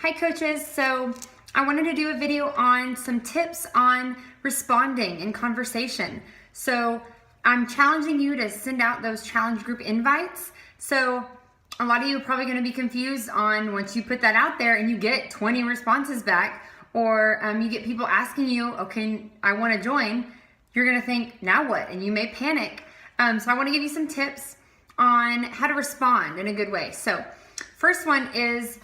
Hi coaches, so I wanted to do a video on some tips on responding in conversation. So I'm challenging you to send out those challenge group invites. So a lot of you are probably going to be confused on once you put that out there and you get 20 responses back, or you get people asking you, okay, I want to join, you're going to think, now what? And you may panic. So I want to give you some tips on how to respond in a good way. So first one is,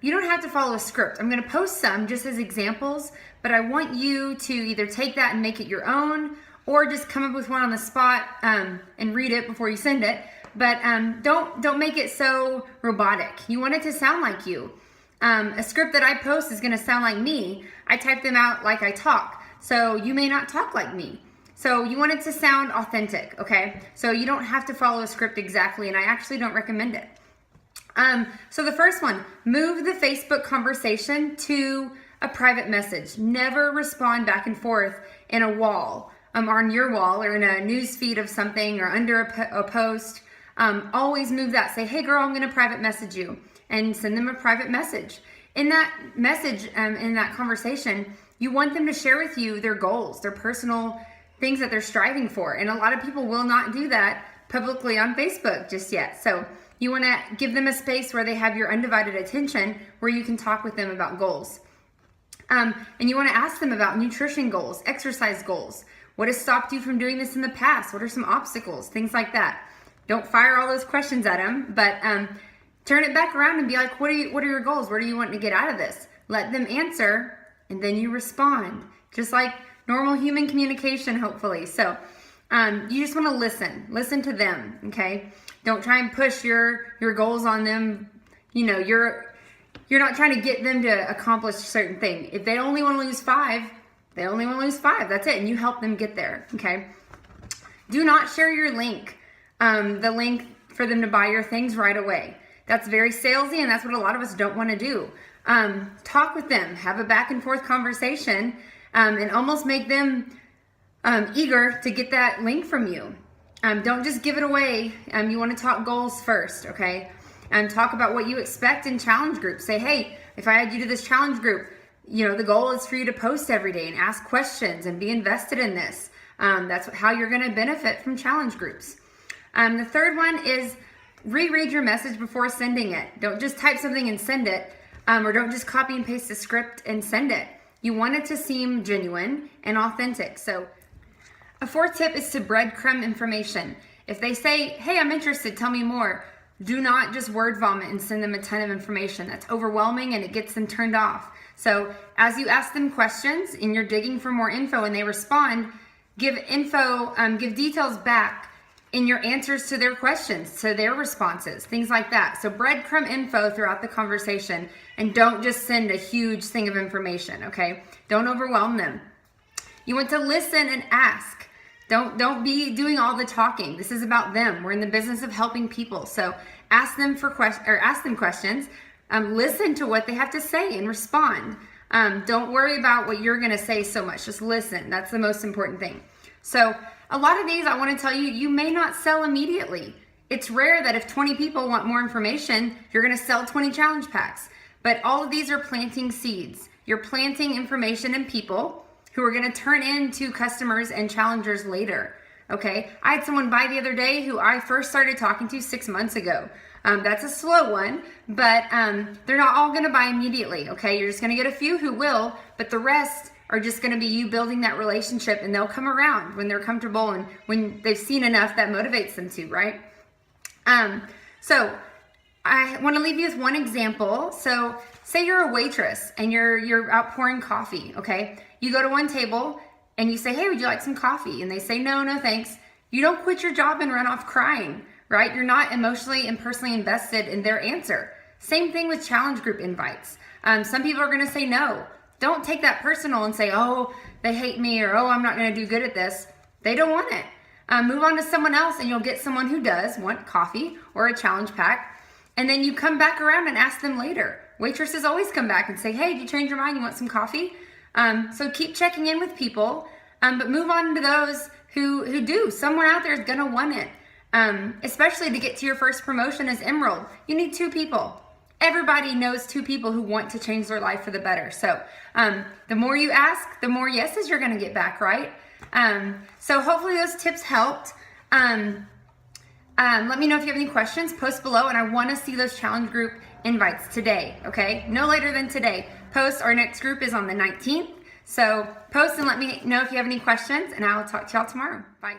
you don't have to follow a script. I'm going to post some just as examples, but I want you to either take that and make it your own, or just come up with one on the spot and read it before you send it. But don't make it so robotic. You want it to sound like you. A script that I post is going to sound like me. I type them out like I talk, so you may not talk like me. So you want it to sound authentic, okay? So you don't have to follow a script exactly, and I actually don't recommend it. So the first one, move the Facebook conversation to a private message. Never respond back and forth in a wall, on your wall, or in a news feed of something, or under a post. Always move that. Say, hey girl, I'm going to private message you, and send them a private message. In that message, in that conversation, you want them to share with you their goals, their personal things that they're striving for. And a lot of people will not do that publicly on Facebook just yet. So you want to give them a space where they have your undivided attention, where you can talk with them about goals. And you want to ask them about nutrition goals, exercise goals. What has stopped you from doing this in the past? What are some obstacles? Things like that. Don't fire all those questions at them, but turn it back around and be like, what are your goals? What do you want to get out of this? Let them answer, and then you respond. Just like normal human communication, hopefully. So you just want to listen to them, okay? Don't try and push your goals on them. You know, you're not trying to get them to accomplish a certain thing. If they only want to lose 5, they only want to lose 5. That's it. And you help them get there, okay? Do not share your link, the link for them to buy your things right away. That's very salesy, and that's what a lot of us don't want to do. Talk with them, have a back and forth conversation, and almost make them eager to get that link from you. Don't just give it away. You want to talk goals first, okay? And talk about what you expect in challenge groups. Say, hey, if I add you to this challenge group, you know, the goal is for you to post every day and ask questions and be invested in this. That's how you're going to benefit from challenge groups. The third one is reread your message before sending it. Don't just type something and send it, or don't just copy and paste the script and send it. You want it to seem genuine and authentic. So a fourth tip is to breadcrumb information. If they say, hey, I'm interested, tell me more, do not just word vomit and send them a ton of information. That's overwhelming and it gets them turned off. So as you ask them questions and you're digging for more info and they respond, give details back in your answers to their questions, to their responses, things like that. So breadcrumb info throughout the conversation, and don't just send a huge thing of information, okay? Don't overwhelm them. You want to listen and ask. Don't be doing all the talking. This is about them. We're in the business of helping people. So ask them questions. Listen to what they have to say and respond. Don't worry about what you're going to say so much. Just listen. That's the most important thing. So a lot of these, I want to tell you, you may not sell immediately. It's rare that if 20 people want more information, you're going to sell 20 challenge packs. But all of these are planting seeds. You're planting information in people who are going to turn into customers and challengers later, okay? I had someone buy the other day who I first started talking to 6 months ago. That's a slow one, but they're not all going to buy immediately, okay? You're just going to get a few who will, but the rest are just going to be you building that relationship, and they'll come around when they're comfortable and when they've seen enough that motivates them to, right? So I want to leave you with one example. So say you're a waitress and you're out pouring coffee, okay? You go to one table and you say, hey, would you like some coffee? And they say, no, thanks. You don't quit your job and run off crying, right? You're not emotionally and personally invested in their answer. Same thing with challenge group invites. Some people are going to say no. Don't take that personal and say, oh, they hate me, or oh, I'm not going to do good at this. They don't want it. Move on to someone else and you'll get someone who does want coffee or a challenge pack. And then you come back around and ask them later. Waitresses always come back and say, hey, did you change your mind? You want some coffee? So keep checking in with people, but move on to those who do. Someone out there is gonna want it. Especially to get to your first promotion as Emerald. You need 2 people. everybody knows 2 people who want to change their life for the better. So the more you ask, the more yeses you're going to get back, right? So hopefully those tips helped. Let me know if you have any questions, post below, and I want to see those challenge group invites today, okay? No later than today. Post, our next group is on the 19th. So post and let me know if you have any questions, and I'll talk to y'all tomorrow. Bye.